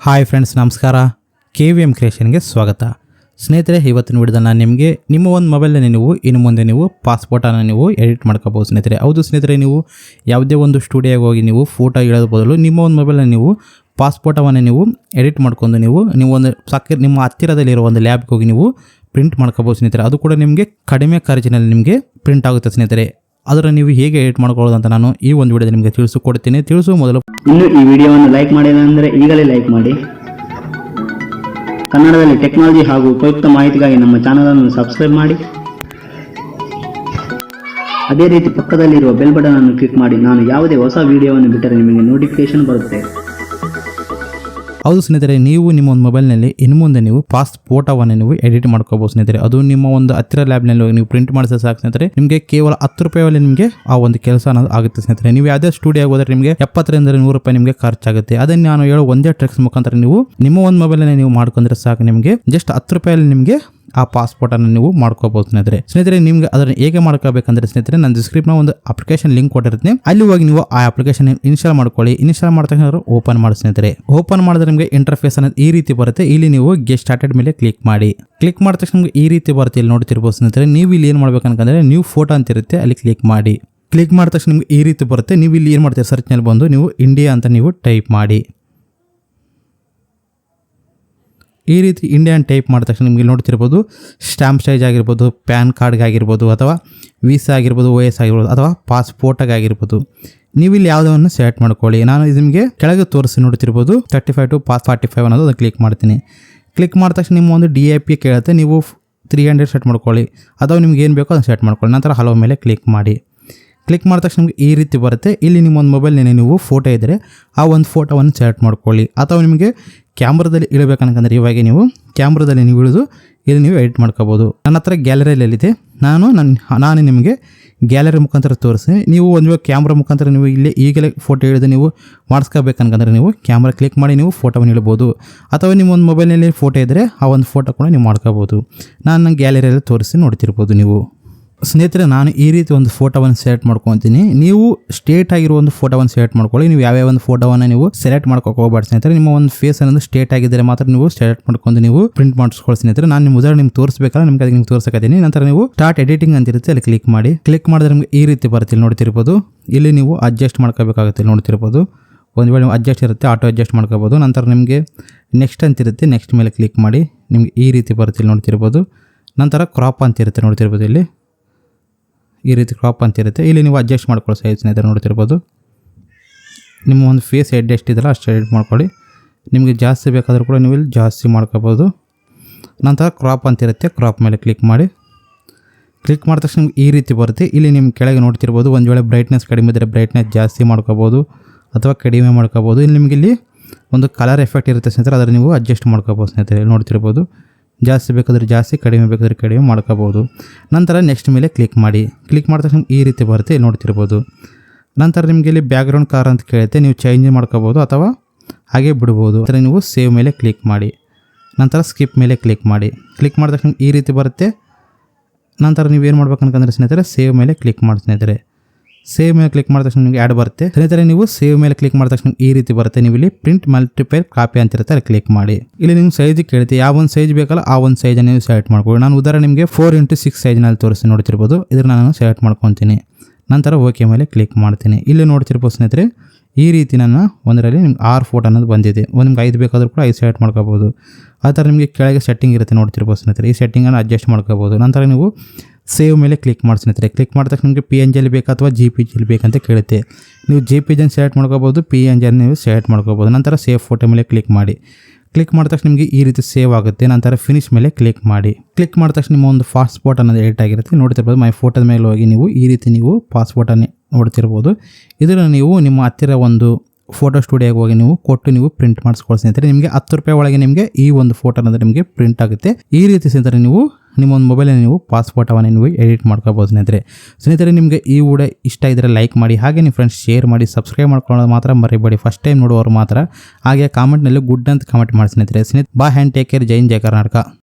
Hi friends, ನಮಸ್ಕಾರ. KVM ಕ್ರಿಯೇಷನ್ಗೆ ಸ್ವಾಗತ. ಸ್ನೇಹಿತರೆ, ಇವತ್ತಿನ ವಿಡಿಯೋದಲ್ಲಿ ನಾನು ನಿಮಗೆ ನಿಮ್ಮ ಒಂದು ಮೊಬೈಲ್ನಲ್ಲಿ ನೀವು ಇನ್ನು ಮುಂದೆ ನೀವು ಪಾಸ್ಪೋರ್ಟನ್ನು ನೀವು ಎಡಿಟ್ ಮಾಡ್ಕೋಬೋದು ಸ್ನೇಹಿತರೆ. ಹೌದು ಸ್ನೇಹಿತರೆ, ನೀವು ಯಾವುದೇ ಒಂದು ಸ್ಟುಡಿಯೋಗೆ ಹೋಗಿ ನೀವು ಫೋಟೋ ಇಡೋದು ಬದಲು ನಿಮ್ಮ ಒಂದು ಮೊಬೈಲಲ್ಲಿ ನೀವು ಪಾಸ್ಪೋರ್ಟವನ್ನು ನೀವು ಎಡಿಟ್ ಮಾಡ್ಕೊಂಡು ನೀವು ಒಂದು ನಿಮ್ಮ ಹತ್ತಿರದಲ್ಲಿರೋ ಒಂದು ಲ್ಯಾಬ್ಗೆ ಹೋಗಿ ನೀವು ಪ್ರಿಂಟ್ ಮಾಡ್ಕೋಬೋದು ಸ್ನೇಹಿತರೆ. ಅದು ಕೂಡ ನಿಮಗೆ ಕಡಿಮೆ ಖರ್ಚಿನಲ್ಲಿ ನಿಮಗೆ ಪ್ರಿಂಟ್ ಆಗುತ್ತೆ ಸ್ನೇಹಿತರೆ. ಅದರ ನೀವು ಹೇಗೆ ಎಡಿಟ್ ಮಾಡ್ಕೊಳ್ಳೋದು ಅಂತ ನಾನು ಈ ಒಂದು ವಿಡಿಯೋದಲ್ಲಿ ನಿಮಗೆ ತಿಳಿಸಿಕೊಡ್ತೀನಿ. ತಿಳಿಸುವ ಮೊದಲು ಇನ್ನು ಈ ವಿಡಿಯೋವನ್ನು ಲೈಕ್ ಮಾಡಿಲ್ಲ ಅಂದರೆ ಈಗಲೇ ಲೈಕ್ ಮಾಡಿ. ಕನ್ನಡದಲ್ಲಿ ಟೆಕ್ನಾಲಜಿ ಹಾಗೂ ಉಪಯುಕ್ತ ಮಾಹಿತಿಗಾಗಿ ನಮ್ಮ ಚಾನಲ್ ಅನ್ನು ಸಬ್ಸ್ಕ್ರೈಬ್ ಮಾಡಿ. ಅದೇ ರೀತಿ ಪಕ್ಕದಲ್ಲಿರುವ ಬೆಲ್ ಬಟನ್ ಅನ್ನು ಕ್ಲಿಕ್ ಮಾಡಿ. ನಾನು ಯಾವುದೇ ಹೊಸ ವಿಡಿಯೋವನ್ನು ಬಿಟ್ಟರೆ ನಿಮಗೆ ನೋಟಿಫಿಕೇಶನ್ ಬರುತ್ತೆ. ಹೌದು ಸ್ನೇಹಿತರೆ, ನೀವು ನಿಮ್ಮ ಒಂದು ಮೊಬೈಲ್ನಲ್ಲಿ ಇನ್ನು ಮುಂದೆ ನೀವು ಪಾಸ್ಪೋರ್ಟವನ್ನು ನೀವು ಎಡಿಟ್ ಮಾಡ್ಕೋಬಹುದು ಸ್ನೇಹಿತರೆ. ಅದು ನಿಮ್ಮ ಒಂದು ಹತ್ತಿರ ಲ್ಯಾಬ್ನಲ್ಲಿ ನೀವು ಪ್ರಿಂಟ್ ಮಾಡಿಸಿದ್ರೆ ಸಾಕು ಸ್ನೇಹಿತರೆ. ನಿಮಗೆ ಕೇವಲ 10 ರೂಪಾಯಲ್ಲಿ ನಿಮಗೆ ಆ ಒಂದು ಕೆಲಸ ಅನ್ನೋದು ಆಗುತ್ತೆ ಸ್ನೇಹಿತರೆ. ನೀವು ಯಾವುದೇ ಸ್ಟುಡಿಯೋ ಹೋದರೆ ನಿಮಗೆ 70 ರಿಂದ 100 ರೂಪಾಯಿ ನಿಮಗೆ ಖರ್ಚಾಗುತ್ತೆ. ಅದನ್ನು ನಾನು ಹೇಳೋ ಒಂದೇ ಟ್ರಿಕ್ಸ್ ಮುಖಾಂತರ ನೀವು ನಿಮ್ಮ ಒಂದು ಮೊಬೈಲಲ್ಲಿ ನೀವು ಮಾಡ್ಕೊಂಡ್ರೆ ಸಾಕು. ನಿಮಗೆ ಜಸ್ಟ್ 10 ರೂಪಾಯಲ್ಲಿ ನಿಮಗೆ ಆ ಪಾಸ್ಪೋರ್ಟ್ ಅನ್ನು ನೀವು ಮಾಡ್ಕೋಬಹುದು ಸ್ನೇಹಿತರೆ. ನಿಮ್ಗೆ ಅದನ್ನು ಹೇಗೆ ಮಾಡ್ಕೋಬೇಕಂದ್ರೆ ಸ್ನೇಹಿತರೆ, ನಾನು ಡಿಸ್ಕ್ರಿಪ್ಷನ್ ಒಂದು ಅಪ್ಲಿಕೇಶನ್ ಲಿಂಕ್ ಕೊಟ್ಟಿರ್ತೀನಿ. ಅಲ್ಲಿ ಹೋಗಿ ನೀವು ಆ ಅಪ್ಲಿಕೇಶನ್ ಇನ್ಸ್ಟಾಲ್ ಮಾಡ್ಕೊಳ್ಳಿ. ಇನ್ಸ್ಟಾಲ್ ಮಾಡ್ತಕ್ಕಂಥ ಓಪನ್ ಮಾಡಿ ಸ್ನೇಹಿತರೆ. ಓಪನ್ ಮಾಡಿದ್ರೆ ನಿಮಗೆ ಇಂಟರ್ಫೇಸ್ ಅನ್ನೋದು ಈ ರೀತಿ ಬರುತ್ತೆ. ಇಲ್ಲಿ ನೀವು ಗೆಟ್ ಸ್ಟಾರ್ಟೆಡ್ ಮೇಲೆ ಕ್ಲಿಕ್ ಮಾಡಿ. ಕ್ಲಿಕ್ ಮಾಡಿದ ತಕ್ಷಣ ನಿಮಗೆ ಈ ರೀತಿ ಬರುತ್ತೆ. ಇಲ್ಲಿ ನೋಡ್ತಿರ್ಬೋದು ಸ್ನೇಹಿತರೆ. ನೀವು ಇಲ್ಲಿ ಏನು ಮಾಡ್ಬೇಕಂದ್ರೆ ನ್ಯೂ ಫೋಟೋ ಅಂತ ಇರುತ್ತೆ, ಅಲ್ಲಿ ಕ್ಲಿಕ್ ಮಾಡಿ. ಕ್ಲಿಕ್ ಮಾಡಿದ ತಕ್ಷಣ ನಿಮ್ಗೆ ಈ ರೀತಿ ಬರುತ್ತೆ. ನೀವು ಇಲ್ಲಿ ಏನು ಮಾಡ್ತೀರಿ, ಸರ್ಚ್ನಲ್ಲಿ ಬಂದು ನೀವು ಇಂಡಿಯಾ ಅಂತ ನೀವು ಟೈಪ್ ಮಾಡಿ. ಈ ರೀತಿ ಇಂಡಿಯನ್ ಟೈಪ್ ಮಾಡಿದ ತಕ್ಷಣ ನಿಮಗೆ ನೋಡ್ತಿರ್ಬೋದು ಸ್ಟ್ಯಾಂಪ್ ಸೈಜ್ ಆಗಿರ್ಬೋದು, ಪ್ಯಾನ್ ಕಾರ್ಡ್ಗೆ ಆಗಿರ್ಬೋದು, ಅಥವಾ ವೀಸಾ ಆಗಿರ್ಬೋದು, OS ಆಗಿರ್ಬೋದು, ಅಥವಾ ಪಾಸ್ಪೋರ್ಟಾಗಿ ಆಗಿರ್ಬೋದು. ನೀವು ಇಲ್ಲಿ ಯಾವುದನ್ನು ಸೆಲೆಕ್ಟ್ ಮಾಡ್ಕೊಳ್ಳಿ. ನಾನು ಇದು ನಿಮಗೆ ಕೆಳಗೆ ತೋರಿಸಿ ನೋಡ್ತಿರ್ಬೋದು 35 to 45 ಅನ್ನೋದು ಅದನ್ನು ಕ್ಲಿಕ್ ಮಾಡ್ತೀನಿ. ಕ್ಲಿಕ್ ಮಾಡಿದ ತಕ್ಷಣ ನಿಮ್ಮ ಒಂದು DIP ಕೇಳುತ್ತೆ. ನೀವು 300 ಸೆಟ್ ಮಾಡ್ಕೊಳ್ಳಿ, ಅಥವಾ ನಿಮ್ಗೆ ಏನು ಬೇಕೋ ಅದನ್ನು ಸೆಟ್ ಮಾಡ್ಕೊಳ್ಳಿ. ನಂತರ ಹಲೋ ಮೇಲೆ ಕ್ಲಿಕ್ ಮಾಡಿ. ಕ್ಲಿಕ್ ಮಾಡಿದ ತಕ್ಷಣ ನಿಮಗೆ ಈ ರೀತಿ ಬರುತ್ತೆ. ಇಲ್ಲಿ ನಿಮ್ಮ ಒಂದು ಮೊಬೈಲ್ನಲ್ಲಿ ನೀವು ಫೋಟೋ ಇದ್ದರೆ ಆ ಒಂದು ಫೋಟೋವನ್ನು ಸೆಲೆಕ್ಟ್ ಮಾಡ್ಕೊಳ್ಳಿ. ಅಥವಾ ನಿಮಗೆ ಕ್ಯಾಮ್ರಾದಲ್ಲಿ ಇಡಬೇಕಂದ್ರೆ ಇವಾಗ ನೀವು ಕ್ಯಾಮ್ರಾದಲ್ಲಿ ನೀವು ಇಳಿದು ಇಲ್ಲಿ ನೀವು ಎಡಿಟ್ ಮಾಡ್ಕೋಬೋದು. ನನ್ನ ಹತ್ರ ಗ್ಯಾಲರಿಯಲ್ಲಿದೆ. ನಾನು ನಿಮಗೆ ಗ್ಯಾಲರಿ ಮುಖಾಂತರ ತೋರಿಸಿ. ನೀವು ಒಂದು ಕ್ಯಾಮ್ರಾ ಮುಖಾಂತರ ನೀವು ಇಲ್ಲಿ ಈಗಲೇ ಫೋಟೋ ಹಿಡಿದು ನೀವು ಮಾಡಿಸ್ಕೋಬೇಕಂದ್ರೆ ನೀವು ಕ್ಯಾಮ್ರಾ ಕ್ಲಿಕ್ ಮಾಡಿ ನೀವು ಫೋಟೋವನ್ನು ಇಡ್ಬೋದು. ಅಥವಾ ನಿಮ್ಮ ಒಂದು ಮೊಬೈಲ್ನಲ್ಲಿ ಫೋಟೋ ಇದ್ದರೆ ಆ ಒಂದು ಫೋಟೋ ಕೂಡ ನೀವು ಮಾಡ್ಕೋಬೋದು. ನಾನು ಗ್ಯಾಲರಿಯಲ್ಲಿ ತೋರಿಸಿ ನೋಡ್ತಿರ್ಬೋದು ನೀವು ಸ್ನೇಹಿತರೆ. ನಾನು ಈ ರೀತಿ ಒಂದು ಫೋಟೋವನ್ನು ಸೆಲೆಕ್ಟ್ ಮಾಡ್ಕೊತೀನಿ. ನೀವು ಸ್ಟೇಟ್ ಆಗಿರೋ ಒಂದು ಫೋಟೋವನ್ನು ಸೆಲೆಕ್ಟ್ ಮಾಡ್ಕೊಳ್ಳಿ. ನೀವು ಯಾವ್ಯಾವ ಒಂದು ಫೋಟೋವನ್ನು ನೀವು ಸೆಲೆಕ್ಟ್ ಮಾಡ್ಕೋಕೆ ಹೋಗ್ಬಾರ್ದು ಸ್ನೇಹಿತರೆ. ನಿಮ್ಮ ಒಂದು ಫೇಸ್ ಅನ್ನೋದು ಸ್ಟೇಟ್ ಆಗಿದ್ದರೆ ಮಾತ್ರ ನೀವು ಸೆಲೆಕ್ಟ್ ಮಾಡ್ಕೊಂಡು ನೀವು ಪ್ರಿಂಟ್ ಮಾಡಿಸ್ಕೊಳ್ಳಿ ಸ್ನೇಹಿತರೆ. ನಾನು ನಿಮ್ಮ ಉದಾಹರಣೆ ನಿಮ್ಗೆ ತೋರಿಸಬೇಕಲ್ಲ, ನಿಮ್ಗೆ ಅದಕ್ಕೆ ತೋರಿಸಕತ್ತೀನಿ. ನಂತರ ನೀವು ಸ್ಟಾರ್ಟ್ ಎಡಿಟಿಂಗ್ ಅಂತ ಇರುತ್ತೆ, ಅಲ್ಲಿ ಕ್ಲಿಕ್ ಮಾಡಿ. ಕ್ಲಿಕ್ ಮಾಡಿದ್ರೆ ನಿಮಗೆ ಈ ರೀತಿ ಬರುತ್ತೆ. ಇಲ್ಲಿ ನೋಡ್ತಿರ್ಬೋದು. ಇಲ್ಲಿ ನೀವು ಅಡ್ಜಸ್ಟ್ ಮಾಡ್ಕೋಬೇಕಾಗುತ್ತೆ. ನೋಡ್ತಿರ್ಬೋದು. ಒಂದು ವೇಳೆ ನೀವು ಅಡ್ಜಸ್ಟ್ ಇರುತ್ತೆ, ಆಟೋ ಅಡ್ಜಸ್ಟ್ ಮಾಡ್ಕೋಬೋದು. ನಂತರ ನಿಮಗೆ ನೆಕ್ಸ್ಟ್ ಅಂತಿರುತ್ತೆ, ನೆಕ್ಸ್ಟ್ ಮೇಲೆ ಕ್ಲಿಕ್ ಮಾಡಿ. ನಿಮ್ಗೆ ಈ ರೀತಿ ಬರುತ್ತೆ. ಇಲ್ಲಿ ನೋಡ್ತಿರ್ಬೋದು. ನಂತರ ಕ್ರಾಪ್ ಅಂತ ಇರುತ್ತೆ, ನೋಡ್ತಿರ್ಬೋದು. ಇಲ್ಲಿ ಈ ರೀತಿ ಕ್ರಾಪ್ ಅಂತಿರುತ್ತೆ. ಇಲ್ಲಿ ನೀವು ಅಡ್ಜಸ್ಟ್ ಮಾಡ್ಕೊಳ್ಳೋ ಸೈಜ್ ಸ್ನೇಹಿತರೆ. ನೋಡ್ತಿರ್ಬೋದು. ನಿಮ್ಮ ಒಂದು ಫೇಸ್ ಹೆಡ್ ಎಷ್ಟಿದೆಯಲ್ಲ ಅಷ್ಟು ಎಡಿಟ್ ಮಾಡ್ಕೊಳ್ಳಿ. ನಿಮಗೆ ಜಾಸ್ತಿ ಬೇಕಾದರೂ ಕೂಡ ನೀವು ಇಲ್ಲಿ ಜಾಸ್ತಿ ಮಾಡ್ಕೋಬೋದು. ನಂತರ ಕ್ರಾಪ್ ಅಂತಿರುತ್ತೆ, ಕ್ರಾಪ್ ಮೇಲೆ ಕ್ಲಿಕ್ ಮಾಡಿ. ಕ್ಲಿಕ್ ಮಾಡಿದ ತಕ್ಷಣ ನಿಮ್ಗೆ ಈ ರೀತಿ ಬರುತ್ತೆ. ಇಲ್ಲಿ ನಿಮ್ಮ ಕೆಳಗೆ ನೋಡ್ತಿರ್ಬೋದು. ಒಂದು ವೇಳೆ ಬ್ರೈಟ್ನೆಸ್ ಕಡಿಮೆ ಇದ್ದರೆ ಬ್ರೈಟ್ನೆಸ್ ಜಾಸ್ತಿ ಮಾಡ್ಕೋಬೋದು ಅಥವಾ ಕಡಿಮೆ ಮಾಡ್ಕೋಬೋದು. ಇಲ್ಲಿ ನಿಮಗೆ ಇಲ್ಲಿ ಒಂದು ಕಲರ್ ಎಫೆಕ್ಟ್ ಇರುತ್ತೆ ಸ್ನೇಹಿತರೆ, ಅದನ್ನು ನೀವು ಅಡ್ಜಸ್ಟ್ ಮಾಡ್ಕೋಬೋದು ಸ್ನೇಹಿತರೆ. ನೋಡ್ತಿರ್ಬೋದು. ಜಾಸ್ತಿ ಬೇಕಾದರೆ ಜಾಸ್ತಿ, ಕಡಿಮೆ ಬೇಕಾದರೆ ಕಡಿಮೆ ಮಾಡ್ಕೋಬೋದು. ನಂತರ ನೆಕ್ಸ್ಟ್ ಮೇಲೆ ಕ್ಲಿಕ್ ಮಾಡಿ. ಕ್ಲಿಕ್ ಮಾಡಿದ ತಕ್ಷಣ ಈ ರೀತಿ ಬರುತ್ತೆ, ನೋಡ್ತಿರ್ಬೋದು. ನಂತರ ನಿಮಗೆ ಇಲ್ಲಿ ಬ್ಯಾಕ್ಗ್ರೌಂಡ್ ಕಲರ್ ಅಂತ ಕೇಳುತ್ತೆ, ನೀವು ಚೇಂಜ್ ಮಾಡ್ಕೋಬೋದು ಅಥವಾ ಹಾಗೆ ಬಿಡ್ಬೋದು. ನಂತರ ನೀವು ಸೇವ್ ಮೇಲೆ ಕ್ಲಿಕ್ ಮಾಡಿ. ನಂತರ ಸ್ಕಿಪ್ ಮೇಲೆ ಕ್ಲಿಕ್ ಮಾಡಿ. ಕ್ಲಿಕ್ ಮಾಡಿದ ತಕ್ಷಣ ಈ ರೀತಿ ಬರುತ್ತೆ. ನಂತರ ನೀವು ಏನು ಮಾಡ್ಬೇಕಂದ್ರೆ ಸ್ನೇಹಿತರೆ, ಸೇವ್ ಮೇಲೆ ಕ್ಲಿಕ್ ಮಾಡಿ ಸ್ನೇಹಿತರೆ. ಸೇವ್ ಮೇಲೆ ಕ್ಲಿಕ್ ಮಾಡಿದ ತಕ್ಷಣ ನಿಮಗೆ ಆ್ಯಡ್ ಬರುತ್ತೆ ಸ್ನೇಹಿತರೆ. ನೀವು ಸೇವ್ ಮೇಲೆ ಕ್ಲಿಕ್ ಮಾಡಿದ ತಕ್ಷಣ ಈ ರೀತಿ ಬರುತ್ತೆ. ನೀವು ಇಲ್ಲಿ ಪ್ರಿಂಟ್ ಮಲ್ಟಿಪಲ್ ಕಾಪಿ ಅಂತಿರುತ್ತೆ, ಅಲ್ಲಿ ಕ್ಲಿಕ್ ಮಾಡಿ. ಇಲ್ಲಿ ನಿಮ್ಮ ಸೈಜ್ ಕೇಳುತ್ತೆ. ಯಾವ ಒಂದು ಸೈಜ್ ಬೇಕಲ್ಲ ಆ ಒಂದು ಸೈಜನ್ನು ನೀವು ಸೆಲೆಕ್ಟ್ ಮಾಡ್ಕೊಳ್ಳಿ. ನಾನು ಉದಾಹರಣೆ ನಿಮಗೆ 4x6 ಸೈಜ್ನಲ್ಲಿ ತೋರಿಸಿ ನೋಡ್ತಿರ್ಬೋದು. ಇದನ್ನು ನಾನು ಸೆಲೆಕ್ಟ್ ಮಾಡ್ಕೊತೀನಿ. ನಂತರ ಓಕೆ ಮೇಲೆ ಕ್ಲಿಕ್ ಮಾಡ್ತೀನಿ. ಇಲ್ಲಿ ನೋಡ್ತಿರ್ಬೋದು ಸ್ನೇಹಿತರೆ. ಈ ರೀತಿ ನನ್ನ ಒಂದರಲ್ಲಿ ನಿಮ್ಗೆ 6 ಫೋಟೋ ಅನ್ನೋದು ಬಂದಿದೆ. ನಿಮ್ಗೆ 5 ಬೇಕಾದರೂ ಕೂಡ 5 ಸೆಲೆಕ್ಟ್ ಮಾಡ್ಕೋಬೋದು. ಆ ಥರ ನಿಮಗೆ ಕೆಳಗೆ ಸೆಟ್ಟಿಂಗ್ ಇರುತ್ತೆ, ನೋಡ್ತಿರ್ಬೋದು ಸ್ನೇಹಿತರೆ. ಈ ಸೆಟ್ಟಿಂಗನ್ನು ಅಡ್ಜಸ್ಟ್ ಮಾಡ್ಕೋಬೋದು. ನಂತರ ನೀವು ಸೇವ್ ಮೇಲೆ ಕ್ಲಿಕ್ ಮಾಡಿ ಸ್ನೇಹಿತರೆ. ಕ್ಲಿಕ್ ಮಾಡಿದ ತಕ್ಷಣ ನಿಮಗೆ PNG ಬೇಕು ಅಥವಾ JPG ಬೇಕಂತ ಕೇಳುತ್ತೆ. ನೀವು JPG ಸೆಲೆಕ್ಟ್ ಮಾಡ್ಕೋಬೋದು, PNG ನೀವು ಸೆಲೆಕ್ಟ್ ಮಾಡ್ಕೋಬೋದು. ನಂತರ ಸೇವ್ ಫೋಟೋ ಮೇಲೆ ಕ್ಲಿಕ್ ಮಾಡಿ. ಕ್ಲಿಕ್ ಮಾಡಿದ ತಕ್ಷಣ ನಿಮಗೆ ಈ ರೀತಿ ಸೇವ್ ಆಗುತ್ತೆ. ನಂತರ ಫಿನಿಶ್ ಮೇಲೆ ಕ್ಲಿಕ್ ಮಾಡಿ. ಕ್ಲಿಕ್ ಮಾಡಿದ ತಕ್ಷಣ ನಿಮ್ಮ ಒಂದು ಪಾಸ್ಪೋರ್ಟ್ ಅನ್ನೋದು ಎಡಿಟ್ ಆಗಿರುತ್ತೆ. ನೋಡ್ತಿರ್ಬೋದು. ಮೈ ಫೋಟೋದ ಮೇಲೆ ಹೋಗಿ ನೀವು ಈ ರೀತಿ ನೀವು ಪಾಸ್ಪೋರ್ಟನ್ನು ನೋಡ್ತಿರ್ಬೋದು. ಇದನ್ನು ನೀವು ನಿಮ್ಮ ಹತ್ತಿರ ಒಂದು ಫೋಟೋ ಸ್ಟುಡಿಯೋಗೆ ಹೋಗಿ ನೀವು ಕೊಟ್ಟು ನೀವು ಪ್ರಿಂಟ್ ಮಾಡಿಸ್ಕೊಳ್ಳಿ ಸ್ನೇಹಿತರೆ. ನಿಮಗೆ 10 ರೂಪಾಯಿ ಒಳಗೆ ನಿಮಗೆ ಈ ಒಂದು ಫೋಟೋ ಅನ್ನೋದು ನಿಮಗೆ ಪ್ರಿಂಟ್ ಆಗುತ್ತೆ. ಈ ರೀತಿ ಸ್ನೇಹಿತರೆ ನೀವು ನಿಮ್ಮ ಒಂದು ಮೊಬೈಲಲ್ಲಿ ನೀವು ಪಾಸ್ಪೋರ್ಟವನ್ನು ನೀವು ಎಡಿಟ್ ಮಾಡ್ಕೋಬೋದು ಸ್ನೇಹಿತರೆ. ನಿಮಗೆ ಈ ವಿಡಿಯೋ ಇಷ್ಟ ಇದ್ದರೆ ಲೈಕ್ ಮಾಡಿ, ಹಾಗೆ ನಿಮ್ಮ ಫ್ರೆಂಡ್ಸ್ ಶೇರ್ ಮಾಡಿ, ಸಬ್ಸ್ಕ್ರೈಬ್ ಮಾಡ್ಕೊಳ್ಳೋದು ಮಾತ್ರ ಮರಿಬೇಡಿ. ಫಸ್ಟ್ ಟೈಮ್ ನೋಡುವವರು ಮಾತ್ರ. ಹಾಗೆ ಕಾಮೆಂಟ್ನಲ್ಲಿ ಗುಡ್ ಅಂತ ಕಾಮೆಂಟ್ ಮಾಡಿ ಸ್ನೇಹಿತರೆ. ಬಾ ಹ್ಯಾಂಡ್ ಟೇಕ್ ಕೇರ್. ಜೈ ಹಿಂದ್, ಜೈ ಕರ್ನಾಟಕ.